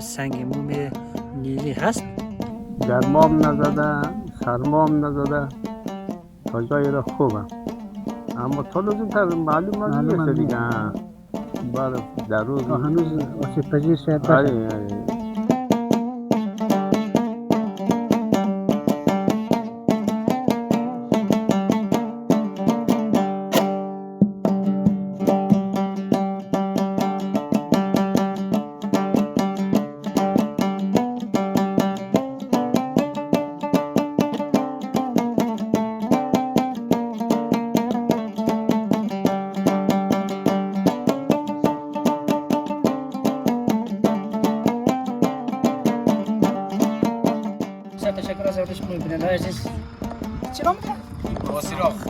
سنگ موم نیلی هست. گرمام نزده، سرمام نزده، تا جایی را خوبه. اما تا لازم تر معلوم نیست دیگه. بعد در روز هنوز آسیب پذیر شاید باشه. آره. تشکر از اولش بیننده عزیز. چرا میگه؟ واسیراخ.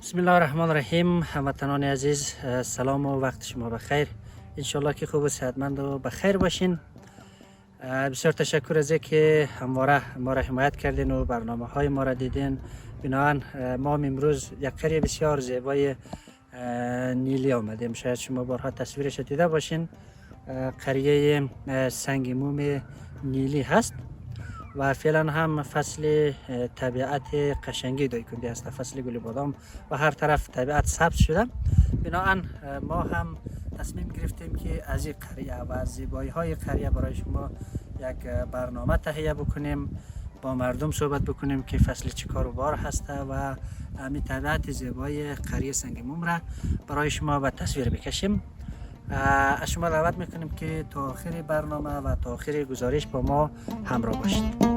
بسم الله الرحمن الرحیم. هموطنان عزیز، سلام و وقت شما بخیر. انشالله که خوب و صحتمند و بخیر باشین. بسیار تشکر از اینکه همواره ما را حمایت کردین و برنامه های ما را دیدین. بنابراین ما امروز یک قریه بسیار زیبای نیلی آمدیم. شاید شما بارها تصویرش دیده باشین. قریه سنگ موم نیلی هست و فعلا هم فصل طبیعت قشنگی دایکنده است، فصل گل بادام و هر طرف طبیعت سبز شده. بنابراین ما هم تصمیم گرفتیم که از این قریه و از زیبایی های قریه برای شما یک برنامه تهیه بکنیم، با مردم صحبت بکنیم که فصل چیکار و بار هسته و همین طبیعت زیبای قریه سنگ موم را برای شما به تصویر بکشیم. از شما دعوت میکنیم که تا آخر برنامه و تا آخر گزارش با ما همراه باشید.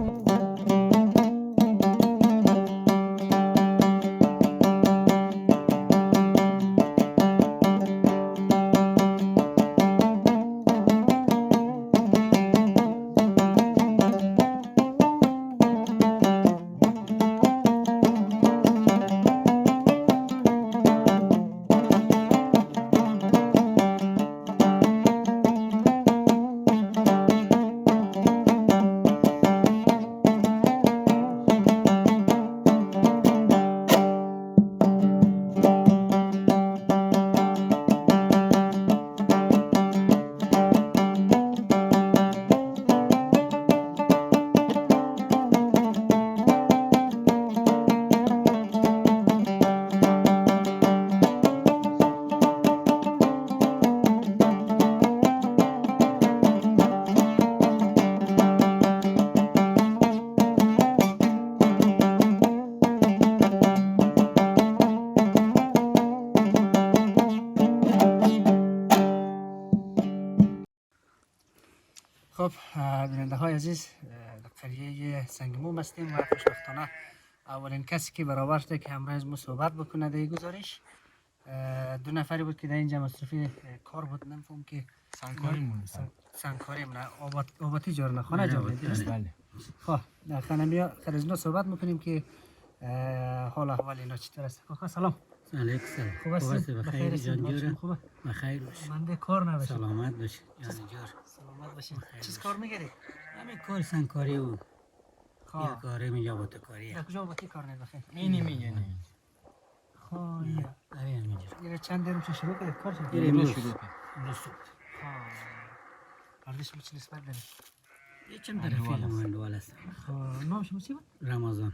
خب بیننده های عزیز، قریه سنگ موم هستیم و خوشبختانه اولین کسی که برابر شده که امروز ما صحبت بکنه در گزارش دو نفری بود که در اینجا مصرف کار بود. نمیفهم که سنگکاری نه آباتی جار نه خانه جار نه. بله. خب در خانه خرجنا صحبت میکنیم که حال احوال اینا چطور است. کاکا سلام. علیکم سلام. خوب هستی؟ بخیر جان جوره. خوبه؟ بخیر باش. من کار نباشه. سلامت باش جان جور. سلامت باشین. چیز کار میگیری؟ همین کار سنگکاری و یا کاری میجا بوده کاری. در کجا باتی کار نمیخوای؟ اینی میگه نه. خب یا همین میجا. یه چند درم چه شروع کردی کار شد؟ امروز شروع کرد. ارزش چه نسبت داره؟ یه چند رفیق من دوال است. خب نامش چی بود؟ رمضان.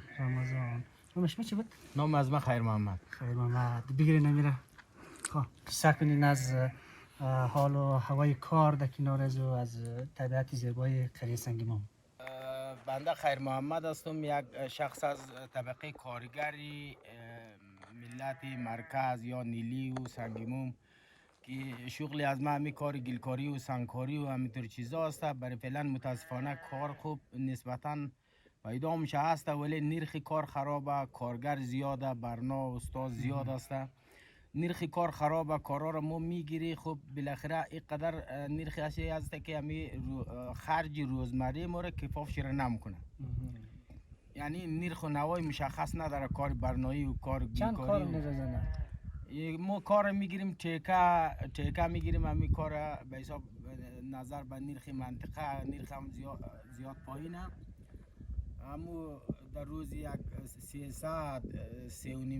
نامش چی بود؟ نام از من خیر محمد. خیر محمد. بگیری نمیره. خب قصه کنین از حال و هوای کار در کنار از طبیعت زیبای قریه سنگ موم. بنده خیر محمد هستم، یک شخص از طبقه کارگری ملت مرکز یا نیلی و سنگ موم که شغلی از من همین کار گلکاری و سنگکاری و همینطور چیزا است. برای فعلا متاسفانه کار خوب نسبتاً پیدا میشه هست، ولی نرخ کار خرابه، کارگر زیاده، برنا استاد زیاد است. نرخ کار خرابه، کارا را ما میگیری. خب بالاخره اینقدر نرخ اشیاء هست که همین خرج روزمره ما را کفاف شیر نمیکنه. یعنی نرخ و نوای مشخص نداره کار برنایی و کار گلکاری. چند کار می‌رزنه؟ ما کار میگیریم تیکه میگیریم. همین کار به حساب نظر به نرخ منطقه نرخ هم زیاد پایینه. امو در روز یک 300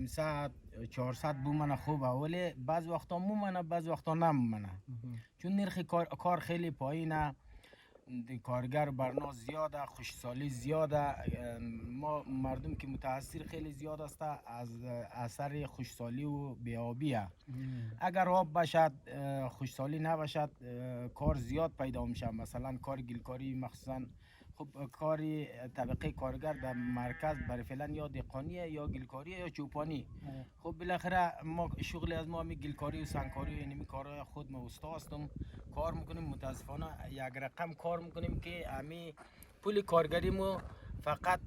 3.5 ساعت 400 بومنه خوبه، ولی بعض وقتا مومنه بعض وقتا نمومنه، چون نرخ کار خیلی پایینه، کارگر برنا زیاده، خوشسالی زیاده، ما مردم که متاثر خیلی زیاد است از اثر خوشسالی و بیابیه. اگر آب باشد خوشسالی نباشد کار زیاد پیدا میشه، مثلا کار گلکاری مخصوصا. خب کاری طبقه کارگر در مرکز برای فعلا یا دهقانیه یا گلکاریه یا چوپانی. خب بالاخره ما شغل از ما می گلکاری و سنگکاری و اینمی کارهای خود ما استا هستم، کار میکنیم. متاسفانه یک رقم کار میکنیم که امی پول کارگری مو فقط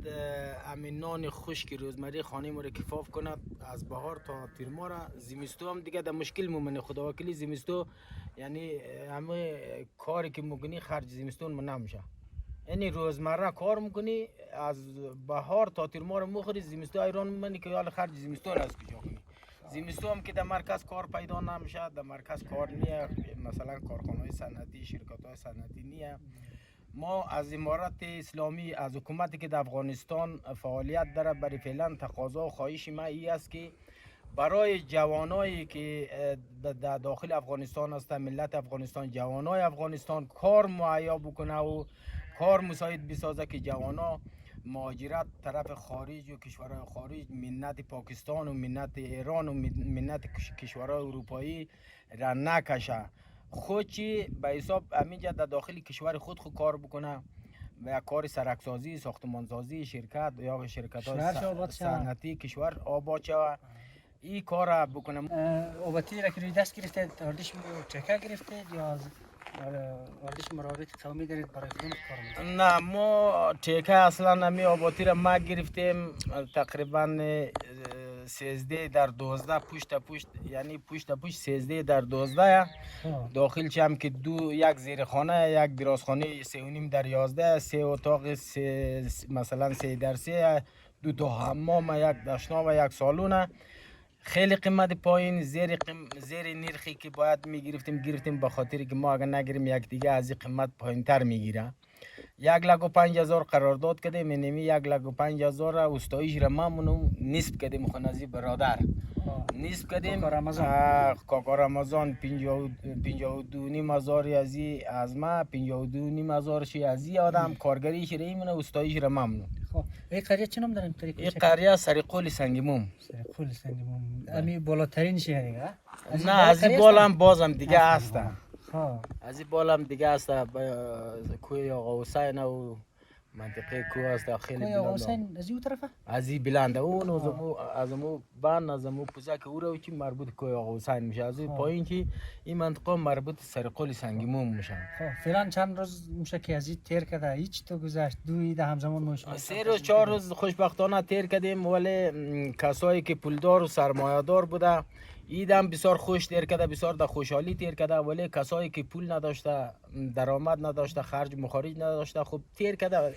امین نان خشک روزمره خانه ما رو کفاف کند از بهار تا تیر ماه. زمستو هم دیگه در مشکل مومنه، خدا وکیلی زمستو یعنی همه کاری که میکنی خرج زمستون من نمیشه، یعنی روزمره کار میکنی از بهار تا تیر ماه مخری، زمستو ایران میمونی که حال خرج زمستون از کجا کنی. زمستو هم که در مرکز کار پیدا نمیشه، در مرکز کار نیه، مثلا کارخانه‌های صنعتی شرکت‌های صنعتی نیه. ما از امارت اسلامی از حکومتی که در افغانستان فعالیت داره برای فعلا تقاضا و خواهش ما ای است که برای جوانایی که در داخل افغانستان هستند، ملت افغانستان، جوانای افغانستان کار مهیا بکنه و کار مساعد بسازه که جوانا مهاجرت طرف خارج و کشورهای خارج، منت پاکستان و منت ایران و منت کشورهای اروپایی را نکشه، خودی به حساب همینجا در داخل کشور خود کار بکنه و کار سرکسازی، ساختمانسازی، شرکت یا شرکت‌های صنعتی کشور آباد شود، این کار را بکنم. آبادی را که روی دست گرفته اردیش چکه گرفته یا اردیش مراقبت قومی دارید برای خودت کار میکنید؟ نه ما چکه اصلا نمی آبادی را ما گرفتیم تقریبا 13 در 12 پشت پشت، یعنی پشت پشت 13 در 12 داخل چم که یک زیرخانه، یک درازخانه 3.5 در 11، 3 اتاق مثلا 3 در 3، 2 تا حمام، یک دشنا و یک سالونه. خیلی قیمت پایین، زیر نرخی که باید گرفتیم به خاطر که ما اگر نگیریم یک دیگه از این قیمت پایین تر میگیره. 1,05,000 قرارداد کردیم، اینمی 1,05,000 استایش را ما نصف کردیم خونازی برادر نصف کردیم. کاکا رمضان 52,500 از ما، 52,500 از این آدم کارگریش را ایمونه، استایش را ممنون. این قریه چه نام دارن؟ این قریه سریقول سنگموم. سریقول سنگموم امی بالاترین شهر دیگه؟ نه از این بالا هم بازم دیگه هست، از این بالا هم دیگه هست، کوی آقا حسین و منطقه کوه هست خیلی بلند. کوی آقا حسین از این طرفه؟ از این بلنده اون از امو بند از امو پوزک او رو چی مربوط کوی آقا حسین میشه، از این پایین که این منطقه مربوط سریقول سنگموم میشه. فعلا چند روز میشه که از این تیر کرده هیچ تو گذشت؟ 2 عید همزمان میشه؟ 3 روز 4 روز خوشبختانه تیر کردیم، ولی کسایی که پولدار و سرمایه‌دار بوده ایدم بسیار خوش تیر کرده، بسیار در خوشحالی تیر کرده، ولی کسایی که پول نداشته، درآمد نداشته، خرج مخارج نداشته، خب تیر کرده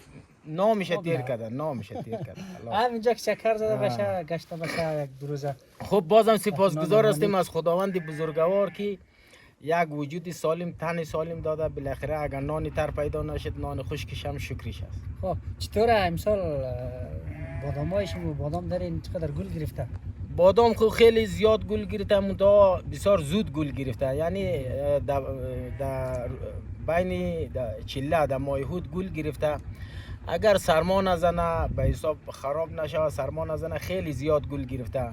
نمیشه تیر کرده، نمیشه تیر کرده. همینجا که چکر زده باشه گشته باشه یک 2 روزه. خب بازم سپاسگزار هستیم از خداوند بزرگوار که یک وجود سالم، تن سالم داده. بالاخره اگر نانی تر پیدا نشد نان خشکش هم شکرش است. خب چطوره امسال بادامای شما بادام دارین چقدر گل گرفته؟ بادام خو خیلی زیاد گل گرفته، منتها بسیار زود گل گرفته، یعنی در بین چله در مایهود گل گرفته. اگر سرما نزنه به حساب خراب نشه، سرما نزنه خیلی زیاد گل گرفته.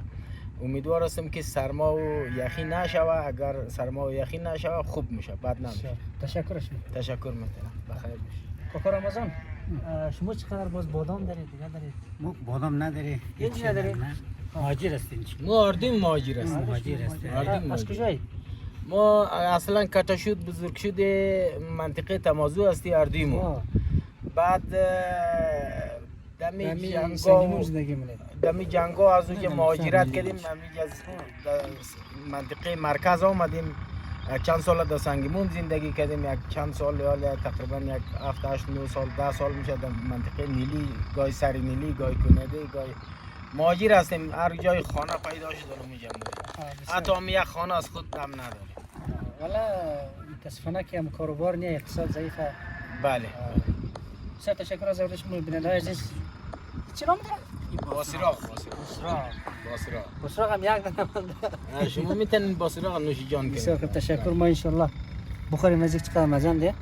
امیدوار هستم که سرما و یخی نشوه، اگر سرما و یخی نشوه خوب میشه، بد نمیشه. تشکر شما. تشکر میکنم، بخیر باشید. کاکا رمضان شما چقدر باز بادام دارید دیگه دارید؟ ما بادام نداره، هیچ نداره. مهاجر هستیم. ما اردیم مهاجر هستیم. مهاجر هستیم. از کجایی؟ ما اصلا کتاشود بزرگ شده منطقه تمازو هستی اردیم. بعد دمی جنگا از اونجا مهاجرت کردیم، از منطقه مرکز آمدیم. چند سال در سنگمون زندگی کردیم، یک چند سال یا تقریبا یک 7 8 9 سال 10 سال میشه در منطقه نیلی، گاهی سری نیلی، گاهی کنده، گاهی مهاجر هستیم. هر جای خانه پیدا شد میجم، حتی هم یک خانه از خود هم نداریم. والا متاسفانه که هم کاروبار نیه، اقتصاد ضعیفه. بله. بسیار تشکر از شما بیننده عزیز. چی نام داره؟ باسراغ بسراغ هم یک دانه مانده. شما میتونین باسراغ نوش جان بسیار کنید. خوب تشکر. ما انشالله بخوریم نزدیک چقدر مزنده.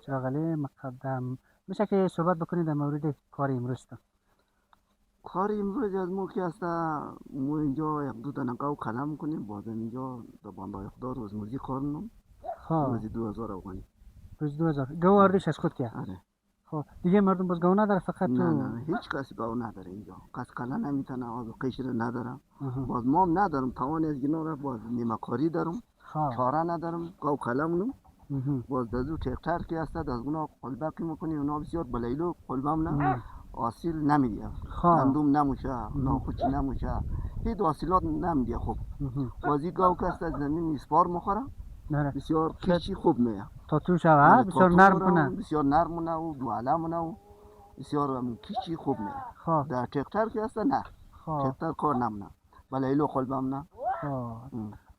شاغلی مقدم میشه که صحبت بکنید در مورد کار امروز تو. کار امروز از مو که است مو اینجا یک دو دانه گاو کلم کنیم بعد اینجا در باندای خدا روزمرزی کار کنم. خب روزی 2000 افغانی. روز 2000 گاو آردیش از خود که. آره. خب دیگه مردم باز گاو نداره فقط نه تو. نه هیچ کسی گاو نداره اینجا. کس کلا نمیتونه آب قشر نداره. باز ما هم ندارم توان از گنا را باز نیمه کاری دارم. خب چاره ندارم گاو کلم باز دزو تکتر که است از گنا قلبکی میکنی اونا بسیار بلیلو قلبم نه حاصل نمیدیم گندم نموشه ناخوچی نموشه هیچ حاصلات نمیدیم خوب بازی گاو که است از زمین اسپار میخوره بسیار کیچی خوب میه تا تو شوه بسیار نرم کنه بسیار نرم مونه و دواله مونه و بسیار کیچی خوب میه در تکتر که است نه تکتر کار نمونه بلیلو قلبم نه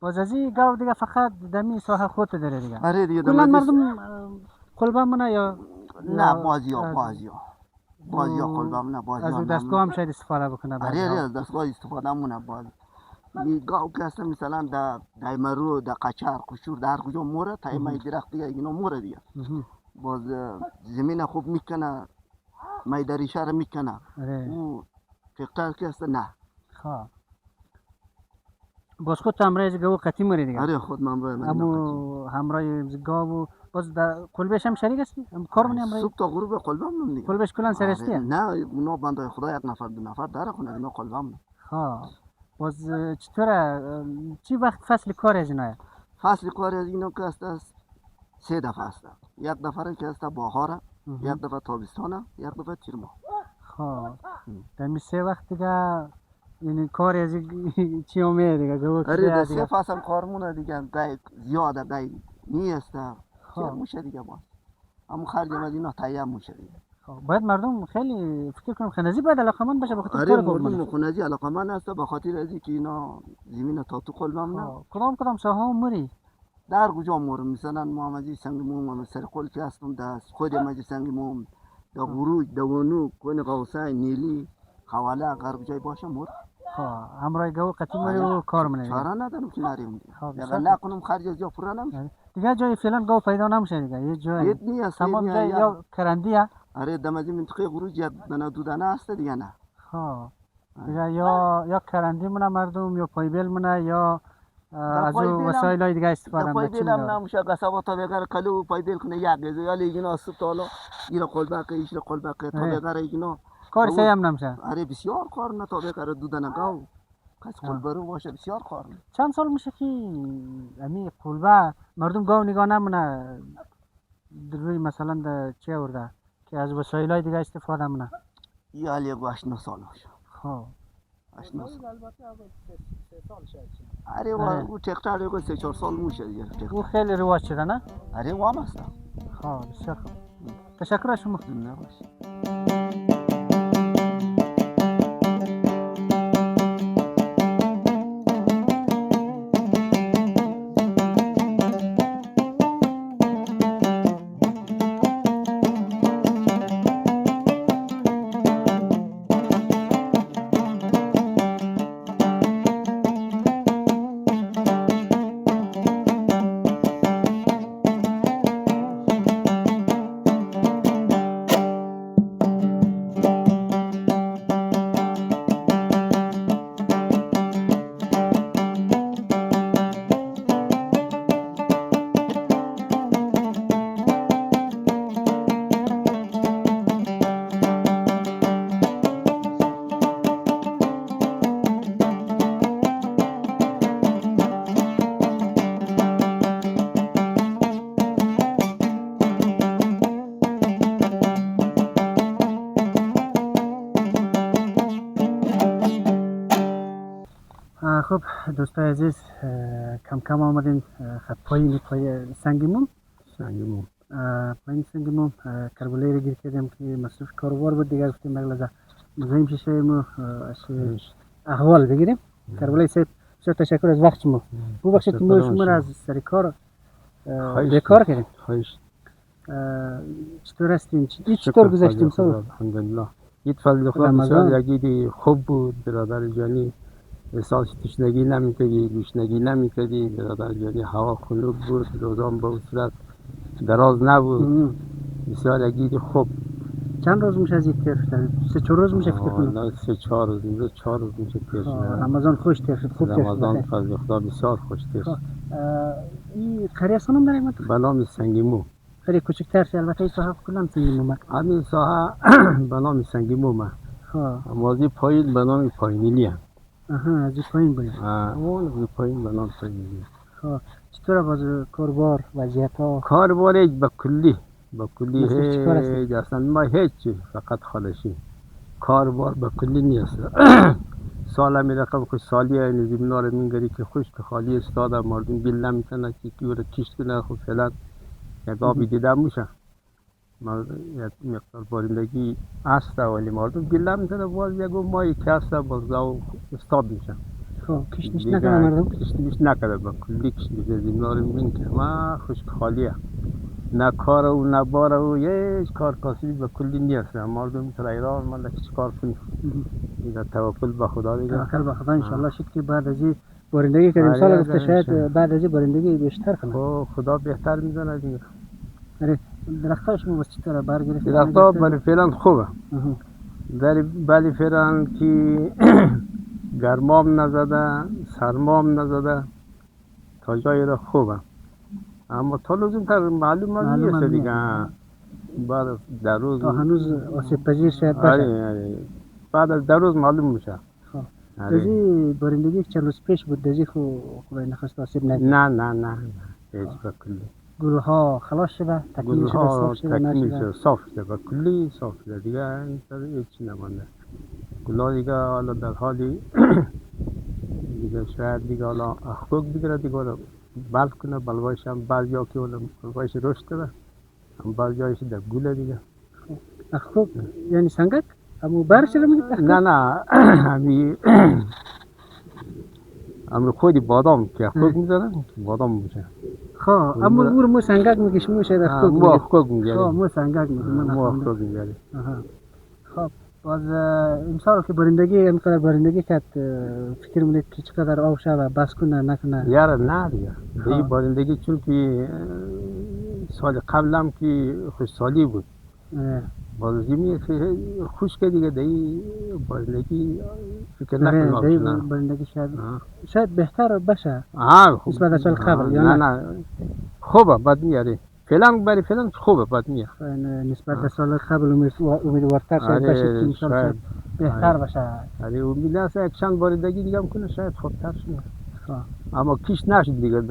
باز از این گاو دیگه فقط دمی ساحه خودت داره دیگه. آره دیگه کلا مردم قلبه منه یا نه بازی قلبه منه بازی از اون دستگاه هم شاید استفاده بکنه. آره از دستگاه استفاده منه باز این گاو که هست مثلا در دایمرو در قچر قشور در کجا موره تایمای درخت دیگه اینا موره دیگه باز زمین خوب میکنه مایداری شهر میکنه او تکتر که هست نه باز خود همراه از گاو قطعی مری دیگه. آره خود من همراه از گاو باز در قلبش هم شریک هستی؟ کار منی همراه؟ صبح تا غروب قلبم نم دیگه. قلبش کلان سرستی؟ نه اونا بنده خدا یک نفر دو نفر داره خونه اینا قلبم نم. باز چطوره چی وقت فصل کار از اینا؟ فصل کار از اینا که است 3 دفعه است. یک دفعه که است بهاره، یک دفعه تابستانه، یک دفعه تیر ماه. در 3 وقت دیگه یعنی کار از چی اومه دیگه گاو آره در 3 فصل کارمونه دیگه گای زیاده گای نیست میشه دیگه باز اما خرج از اینا تایم میشه دیگه. باید مردم خیلی فکر کنم خنزی باید علاقمند باشه بخاطر کار مردم خنزی علاقمند است بخاطر از اینکه اینا زمین تا تو قلبم نه. کدام ساحه مری در کجا مورم مثلا محمدی سنگ موم سر قل که هستم در خود مجی سنگ موم در بروج در ونو کن قوسای نیلی حواله غرب جای باشه مور همراه گاو قطعی مری و کار منه چاره ندارم که نریم دیگه نکنم خرج از جا پورا نمیشه دیگه جای فعلا گاو پیدا نمیشه دیگه یه جای تمام جای یا کرندیه. آره دمازی منطقه بروج یا دنا دو دانه است دیگه نه دیگه یا کرندی مونه مردم یا پایبل مونه یا از وسایل های دیگه استفاده میکنه. پایبل هم نمیشه قصبا تا بگر کلو پایبل کنه یک گزو یا لیگینا است تا اینا قلبک ایشون قلبک تا بگر اینا کار سه هم نمیشه. آره بسیار کار نه تا بگر دو دانه گاو کس قلبرو باشه بسیار کار نه. چند سال میشه که امی قلبه مردم گاو نگاه نمونه روی مثلا در چه ورده که از وسایل های دیگه استفاده منه یا لیگو 8 سال باشه. 8 سال آره او تکتر لیگو 3-4 سال میشه دیگه. او خیلی رواج شده نه؟ آره وام است. بسیار خوب. تشکر از شما. خب دوستای عزیز کم کم آمدیم خط پایین سنگ موم پایین سنگ موم کربلایی رو گیر کردیم که مصروف کاروبار بود دیگه گفتیم مغلظه مزایم ششیم و احوال بگیریم. کربلایی صاحب بسیار تشکر از وقت شما. ببخشید که ما شما را از سر کار بیکار کردیم. چطور هستین؟ چطور گذشتیم سال؟ الحمدلله. ایت فضل خدا بسیار یکی خوب بود برادر جانی. احساس تشنگی نمیکردی، گوشنگی نمیکردی برادر جانی. هوا خنک بود، روزان به صورت دراز نبود. بسیار یکی خوب. چند روز میشه از این تیر شد؟ 3-4 روز میشه فکر کنم. نه 3-4 روز، امروز 4 روز میشه تیر شد. رمضان خوش تیر شد، خوب تیر شد. رمضان فضل خدا بسیار خوش تیر شد. این قریه سنم داریم ما؟ به نام سنگیمو. خیلی کوچکتر شد، البته این ساحه کلام سنگیمو. همین ساحه به نام سنگیمو. مازی پایین به نام پایینیلی هم. از این پایین بریم. اون پایین به نام پایینیلی. چطور باز کاربار وضعیت ها؟ کاربار به کلی هیچ اصلا ما هیچ فقط خالشی کاربار به کلی نیست. سال می رقم خوش سالی این زمینار میگری که خوش که خالی استاده مردم بیل نمیتونه که کیور کشت کنه. خب فعلا یک آبی دیده میشه یک مقدار بارندگی هست ولی مردم بیل نمیتونه. باز یک ماهی که هست باز استاد میشه. کشتش نکنه مردم؟ کشتش نکنه به کلی کشتش زمینار میگن که ما خوش خالیه نه کار و نه بار و هیچ کار کاسبی به کلی نیست. مردم در ایران من چه کار کنیم دیگه. توکل به خدا دیگه. توکل به خدا ان شاء الله. شد که بعد از این بارندگی که امسال گفته شاید بعد از این بارندگی بیشتر کنه. خدا بهتر میدونه دیگه. آره درخت‌ها شما واسه چطور برگرفت؟ درخت‌ها برای فعلا خوبه. ولی فعلا که گرمام نزده سرمام نزده تا جایی را خوبه. اما تا لزوم تر معلوم نیست دیگه. بعد در روز هنوز آسیب پذیر شاید باشه. بعد از در روز معلوم میشه. دزی بارندگی چند روز پیش بود دزی خدای نخواست آسیب ندید؟ نه هیچ به کلی. گروه ها خلاص شده؟ تکمیل شده؟ صاف شده به کلی صاف شده دیگه. هیچی نمانده. گلها دیگه حالا در حالی دیگه شاید دیگه حالا اخکوک بگیره دیگه بلف کنه. بلوایش هم بعضی ها که بلوایش رشد کنه هم بعضی هایش در گوله دیگه. اخکوک یعنی سنگک؟ همون برش رو میگید اخکوک؟ نه همون خودی بادام که اخکوک میزنن بادام میشه. اما مو سنگک میگه شما شاید اخکوک میگه. مو اخکوک میگه. مو سنگک میگه. مو اخکوک میگه. خب باز امسال که بارندگی اینقدر بارندگی کرد فکر می‌کنید که چقدر آب شود بس کنه نکنه؟ یاره نه دیگه. این بارندگی چون که سال قبل هم که خوش سالی بود. باز زمین خشک دیگه دی بارندگی فکر نکنم دی بارندگی شاید بهتر بشه. نسبت به سال قبل یا نه خوبه بد میاره. فعلا برای فعلا خوبه بد میاره. نسبت به سال قبل امیدوارتر شاید بشه که این سال شاید بهتر بشه. آره امید است یک چند بارندگی دیگه هم کنه شاید خوبتر شه. اما کیش نشد دیگه.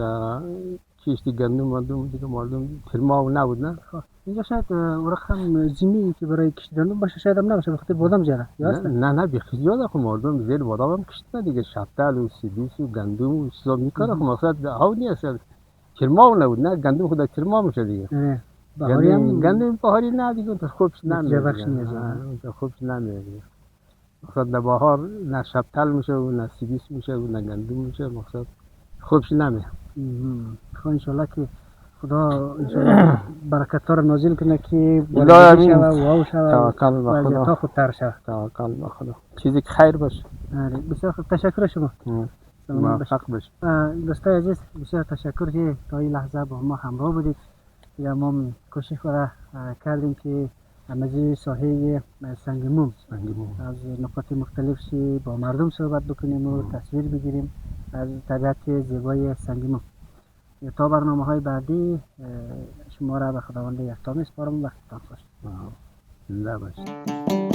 کشتی گندم دیگه مردم ترماو نبود نه. اینجا شاید ورقم زمینی که برای کشت گندم باشه شاید هم نباشه بخاطر بادام زیاده. نه بخیال خو مردم زیر بادام هم کشته دیگه. شفتل و سیبیس و گندم و چیزا میکنه. خو مقصد ها نیست ترماو نبود نه. گندم خود ترما میشه دیگه. بهاری هم گندم بهاری نه دیگه. تو خوبش نمیاد. خوبش نمیاد. مقصد نه بهار نه شفتل میشه و نه سیبیس میشه و نه گندم میشه. مقصد خوبش نمیاد. خب انشالله که خدا انشالله برکت رو نازل کنه که بارندگی شوه و آب شوه توکل به خدا. وضعیت خودتر شوه. توکل به خدا. چیزی که خیر باشه. بسیار خوب تشکر شما. موفق باش. دوستای عزیز بسیار تشکر که تا این لحظه با ما همراه بودید. دیگه ما کوشش کردیم که از ساحه سنگ موم از نقاط مختلفی با مردم صحبت بکنیم و تصویر بگیریم از طبیعت زیبای سنگ موم. تا برنامه‌های بعدی شما را به خداوند یکتا می‌سپارم. وقتتان خوش. زنده باشید.